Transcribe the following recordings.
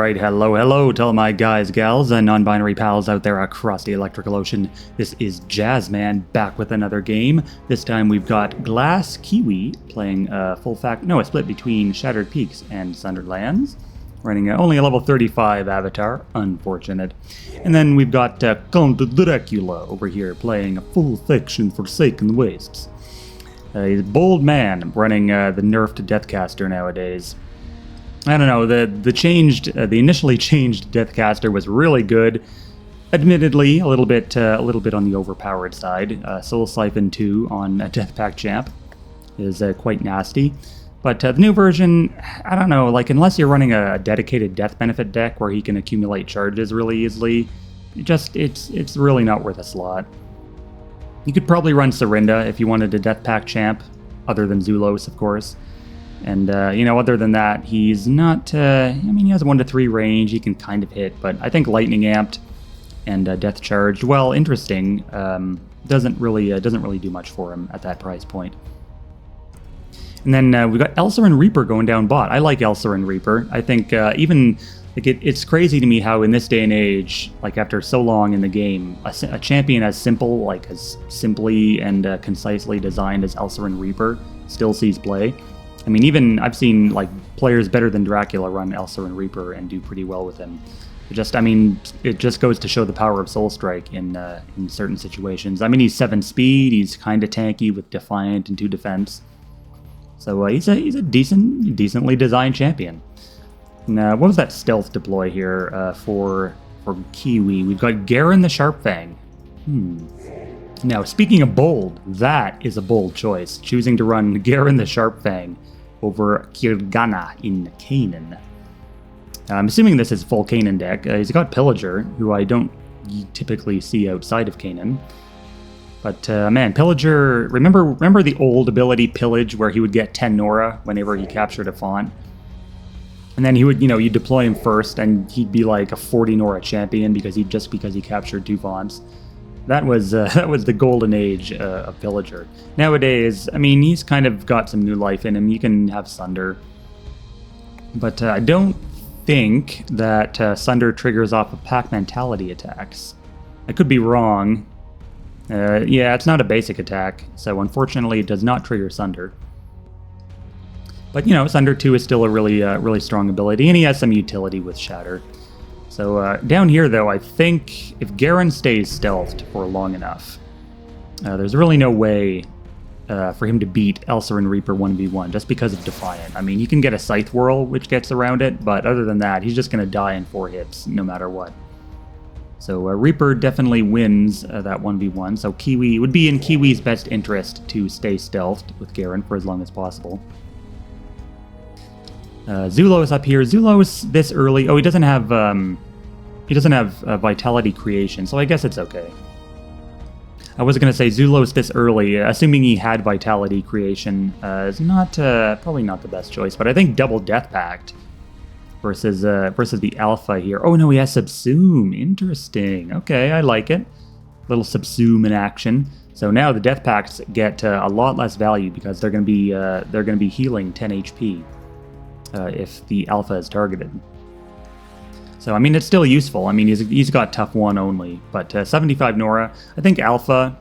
Alright, hello to all my guys, gals, and non-binary pals out there across the electrical ocean. This is Jazzman back with another game. This time we've got GlassKiwi playing a split between Shattered Peaks and Sundered Lands. Running only a level 35 avatar, unfortunate. And then we've got 12drakula over here playing a full fiction Forsaken Wastes. He's a bold man running the nerfed Deathcaster nowadays. I don't know, the initially changed Deathcaster was really good. Admittedly, a little bit on the overpowered side. Soul Siphon 2 on DeathPact Champ is quite nasty. But the new version, I don't know, like unless you're running a dedicated death benefit deck where he can accumulate charges really easily, it's really not worth a slot. You could probably run Serinda if you wanted a DeathPact Champ, other than Zulos, of course. And, other than that, he's not, he has 1 to 3 range, he can kind of hit, but I think Lightning Amped and Death Charged, while interesting, doesn't really do much for him at that price point. And then we've got Elsarin Reaper going down bot. I like Elsarin Reaper. I think it's crazy to me how in this day and age, like after so long in the game, a champion as simply and concisely designed as Elsarin Reaper still sees play. I mean, even I've seen like players better than Dracula run Elsarin Reaper and do pretty well with him. It just goes to show the power of Soul Strike in certain situations. I mean, he's 7 speed, he's kind of tanky with Defiant and 2 defense. So he's a decently designed champion. Now, what was that stealth deploy here for Kiwi? We've got Garen the Sharpfang. Now, speaking of bold, that is a bold choice. Choosing to run Garen the Sharpfang over Kirgana in Canaan. I'm assuming this is full Canaan deck. He's got Pillager, who I don't typically see outside of Canaan. But man, Pillager, remember the old ability Pillage where he would get 10 Nora whenever he captured a font? And then he would, you deploy him first and he'd be like a 40 Nora champion because he captured 2 fonts. That was the golden age of Pillager. Nowadays, I mean, he's kind of got some new life in him. You can have Sunder. But I don't think that Sunder triggers off of Pact mentality attacks. I could be wrong. Yeah, it's not a basic attack, so unfortunately it does not trigger Sunder. But, Sunder 2 is still a really strong ability, and he has some utility with Shatter. So down here, though, I think if Garen stays stealthed for long enough, there's really no way for him to beat Elsarin Reaper 1v1 just because of Defiant. I mean, he can get a Scythe Whirl, which gets around it, but other than that, he's just going to die in 4 hits no matter what. So Reaper definitely wins that 1v1, so Kiwi would be in Kiwi's best interest to stay stealthed with Garen for as long as possible. Zulos up here. Zulos this early. Oh, he doesn't have Vitality Creation, so I guess it's okay. I was gonna say Zulos this early, assuming he had Vitality Creation, is not probably not the best choice. But I think double DeathPact versus the Alpha here. Oh no, he has Subsume. Interesting. Okay, I like it. Little Subsume in action. So now the DeathPacts get a lot less value because they're gonna be healing 10 HP. If the Alpha is targeted. So, I mean, it's still useful. I mean, he's got tough 1 only, but 75 Nora. I think Alpha,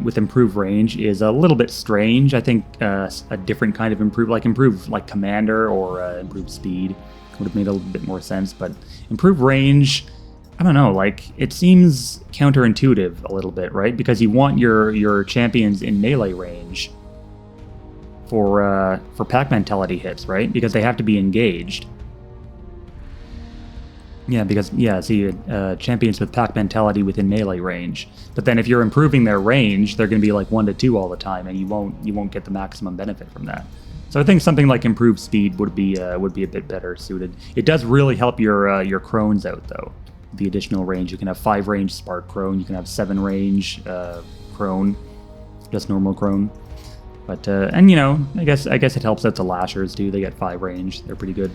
with improved range, is a little bit strange. I think a different kind of improved like Commander or improved speed would have made a little bit more sense, but improved range, I don't know, like, it seems counterintuitive a little bit, right? Because you want your champions in melee range for Pact mentality hits, right? Because they have to be engaged. Yeah, because champions with Pact mentality within melee range. But then if you're improving their range, they're going to be like 1 to 2 all the time, and you won't get the maximum benefit from that. So I think something like improved speed would be a bit better suited. It does really help your Crones out though. The additional range, you can have 5 range Spark Crone, you can have 7 range Crone, just normal Crone. But, I guess it helps out the Lashers, too. They get 5 range. They're pretty good.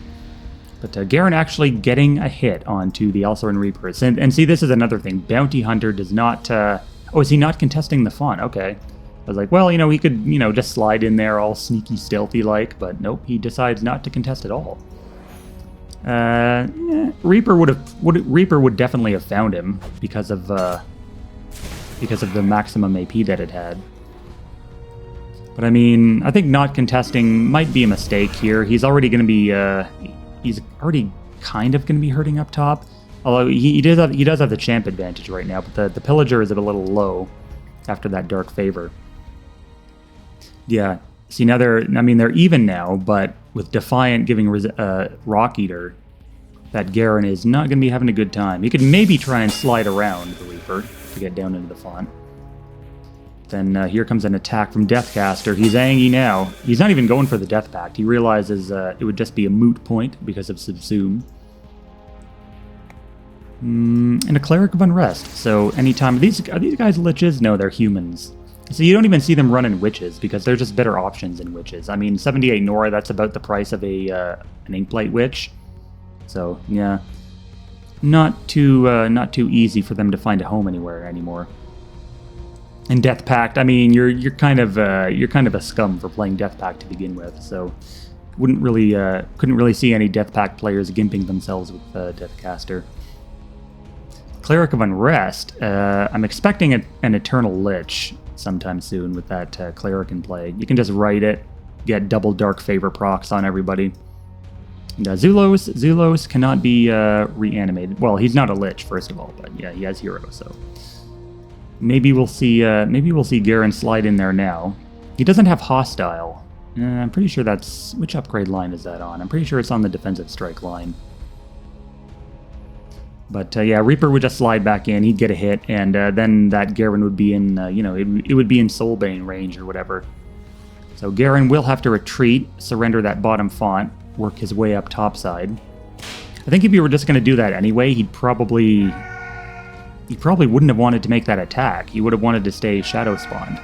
But Garen actually getting a hit onto the Elsarin Reapers. And see, this is another thing. Bounty Hunter does not... oh, is he not contesting the font? Okay. I was like, well, he could, just slide in there all sneaky, stealthy-like. But nope, he decides not to contest at all. Reaper would definitely have found him because of the maximum AP that it had. But I mean, I think not contesting might be a mistake here. He's already going to be he's already kind of going to be hurting up top. Although he does have the champ advantage right now, but the pillager is a little low after that dark favor. Yeah. See, now they're even now, but with Defiant giving Rock Eater, that Garen is not going to be having a good time. He could maybe try and slide around the Reaper to get down into the font. Then here comes an attack from Deathcaster. He's angry now. He's not even going for the Death Pact. He realizes it would just be a moot point because of Subsume. And a Cleric of Unrest. So anytime... Are these guys liches? No, they're humans. So you don't even see them running witches because they're just better options than witches. I mean, 78 Nora, that's about the price of an Inkblight witch. So yeah, not too easy for them to find a home anywhere anymore. And Death Pact, I mean, you're kind of a scum for playing Death Pact to begin with. So couldn't really see any Death Pact players gimping themselves with Deathcaster. Cleric of Unrest. I'm expecting an Eternal Lich sometime soon with that Cleric in play. You can just write it, get double Dark Favor procs on everybody. And Zulos cannot be reanimated. Well, he's not a Lich, first of all, but yeah, he has Hero, so maybe we'll see Garen slide in there now. He doesn't have Hostile. I'm pretty sure that's... Which upgrade line is that on? I'm pretty sure it's on the Defensive Strike line. But yeah, Reaper would just slide back in, he'd get a hit, and then that Garen would be in, it would be in Soulbane range or whatever. So Garen will have to retreat, surrender that bottom font, work his way up topside. I think if you were just going to do that anyway, he probably wouldn't have wanted to make that attack. He would have wanted to stay Shadow Spawned.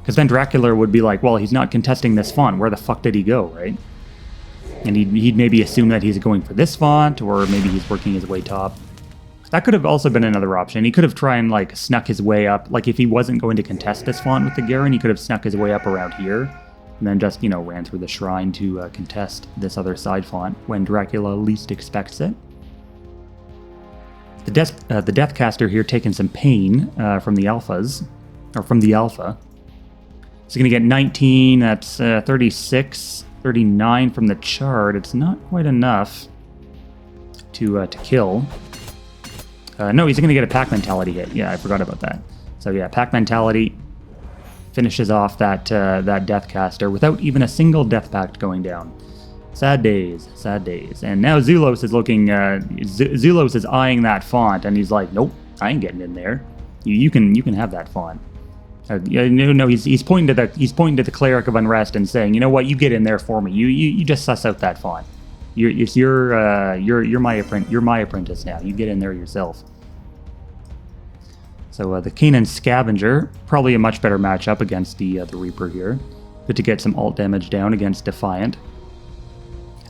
Because then Dracula would be like, well, he's not contesting this font, where the fuck did he go, right? And he'd maybe assume that he's going for this font, or maybe he's working his way top. That could have also been another option. He could have tried and like snuck his way up. Like if he wasn't going to contest this font with the Garen, he could have snuck his way up around here, and then just, ran through the shrine to contest this other side font when Dracula least expects it. The Deathcaster here taking some pain from the alphas, or from the alpha. He's going to get 19, that's 36. 39 from the chart. It's not quite enough to kill. No, he's going to get a Pact Mentality hit. Yeah, I forgot about that. So yeah, Pact Mentality finishes off that Deathcaster without even a single Death Pact going down. Sad days, sad days. And now Zulos is looking. Zulos is eyeing that font, and he's like, "Nope, I ain't getting in there. You can have that font." No, he's pointing to the Cleric of Unrest and saying, "You know what? You get in there for me. You just suss out that font. You're my apprentice now. You get in there yourself." So the Kanan Scavenger, probably a much better matchup against the Reaper here. Good to get some ult damage down against Defiant.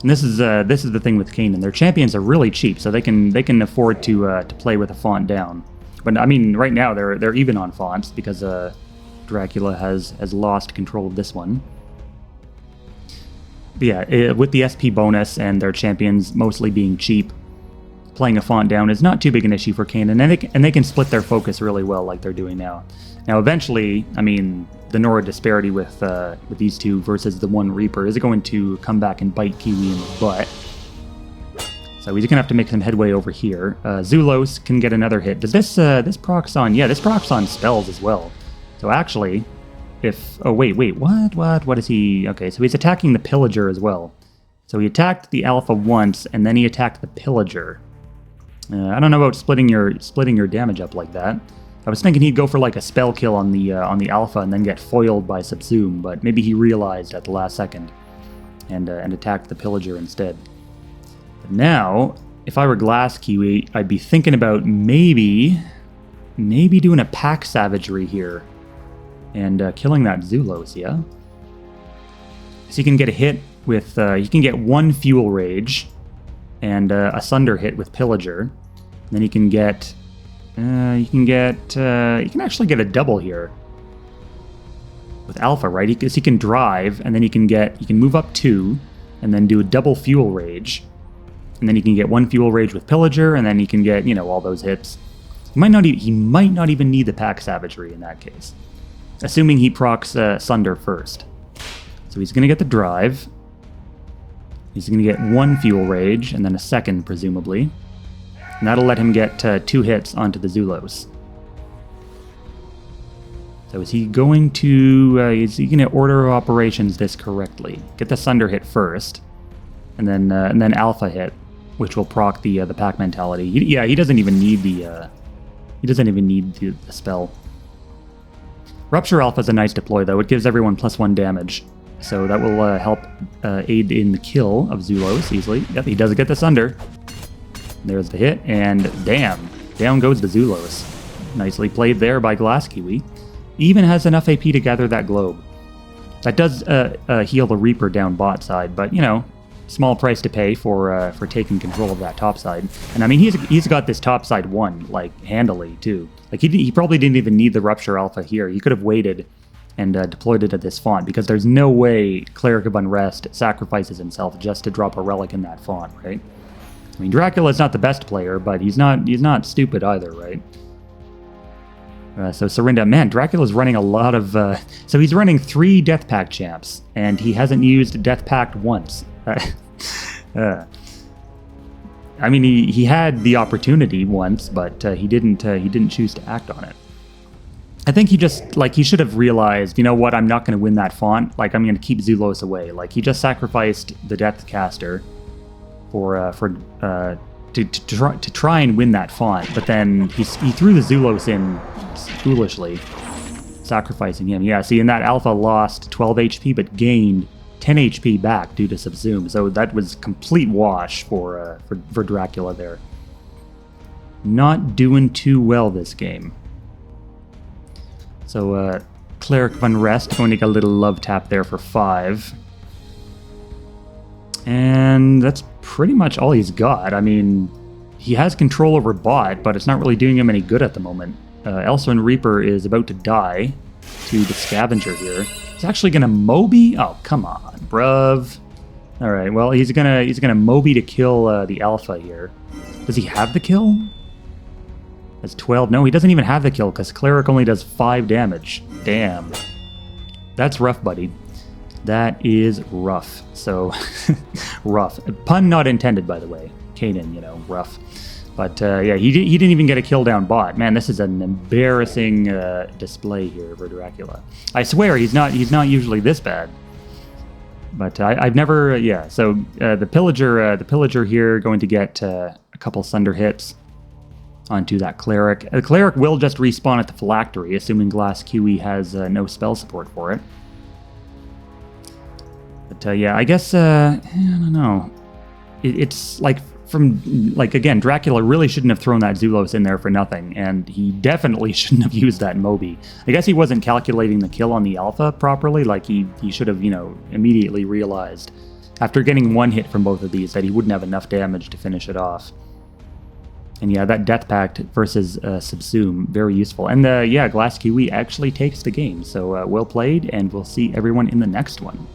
And this is the thing with Kanan. Their champions are really cheap, so they can afford to play with a font down. But I mean, right now they're even on fonts because Dracula has lost control of this one. But yeah, with the SP bonus and their champions mostly being cheap, playing a font down is not too big an issue for Kanan, and they can split their focus really well like they're doing now. Now, eventually, I mean, the Nora disparity with these two versus the one Reaper is going to come back and bite Kiwi in the butt. So he's going to have to make some headway over here. Zulos can get another hit. Does this procs on? Yeah, this procs on spells as well. So actually, oh wait, what is he? Okay, so he's attacking the Pillager as well. So he attacked the Alpha once, and then he attacked the Pillager. I don't know about splitting your damage up like that. I was thinking he'd go for like a spell kill on the Alpha and then get foiled by Subsume, but maybe he realized at the last second and attacked the Pillager instead. But now, if I were GlassKiwi, I'd be thinking about maybe doing a Pact Savagery here and killing that Zulos, yeah? So he can get a hit with, he can get one Fuel Rage and a Sunder hit with Pillager. And then he can get, he can actually get a double here with Alpha, right? Because he can drive, and then he can move up 2, and then do a double Fuel Rage. And then he can get 1 fuel rage with Pillager, and then he can get, you know, all those hits. He might not even need the Pack Savagery in that case. Assuming he procs Sunder first. So he's going to get the drive. He's going to get 1 fuel rage, and then a second, presumably. And that'll let him get 2 hits onto the Zulos. So is he going to order operations this correctly? Get the Sunder hit first, and then Alpha hit, which will proc the Pack Mentality. He doesn't even need the spell. Rupture Alpha is a nice deploy though. It gives everyone +1 damage, so that will help aid in the kill of Zulos easily. Yep, he does get the Sunder. There's the hit, and damn, down goes the Zulos. Nicely played there by GlassKiwi. Even has enough AP to gather that globe. That does heal the Reaper down bot side, but you know, small price to pay for taking control of that top side. And I mean, he's got this top side won like handily too. Like he probably didn't even need the Rupture Alpha here. He could have waited and deployed it at this font, because there's no way Cleric of Unrest sacrifices himself just to drop a relic in that font, right? I mean, Dracula's not the best player, but he's not stupid either, right? So Serinda, man, Dracula's running a lot of... so he's running 3 Death Pact champs, and he hasn't used Death Pact once. I mean, he had the opportunity once, but he didn't choose to act on it. I think he just, like, he should have realized, you know what, I'm not going to win that font. Like, I'm going to keep Zulos away. Like, he just sacrificed the Death Caster to try and win that font, but then he threw the Zulos in foolishly, sacrificing him. Yeah, see, and that Alpha lost 12 HP, but gained 10 HP back due to Subsume, so that was complete wash for Dracula there. Not doing too well this game. So, Cleric of Unrest going to get a little love tap there for 5. And that's pretty much all he's got. I mean, he has control over bot, but it's not really doing him any good at the moment. Elsewin Reaper is about to die to the Scavenger here. He's actually gonna Moby? Oh, come on, bruv. Alright, well, he's gonna Moby to kill the Alpha here. Does he have the kill? That's 12. No, he doesn't even have the kill, because Cleric only does 5 damage. Damn. That's rough, buddy. That is rough. So, rough. Pun not intended, by the way. Kanan, you know, rough. But, yeah, he didn't even get a kill down bot. Man, this is an embarrassing display here for Dracula. I swear, he's not usually this bad. But I've never, yeah. So, the Pillager here going to get a couple Sunder hits onto that Cleric. The Cleric will just respawn at the Phylactery, assuming GlassKiwi has no spell support for it. But yeah, I guess, I don't know. It's like, again, Dracula really shouldn't have thrown that Zulos in there for nothing, and he definitely shouldn't have used that Moby. I guess he wasn't calculating the kill on the Alpha properly. Like, he should have, you know, immediately realized, after getting 1 hit from both of these, that he wouldn't have enough damage to finish it off. And yeah, that Death Pact versus Subsume, very useful. And yeah, GlassKiwi actually takes the game. So well played, and we'll see everyone in the next one.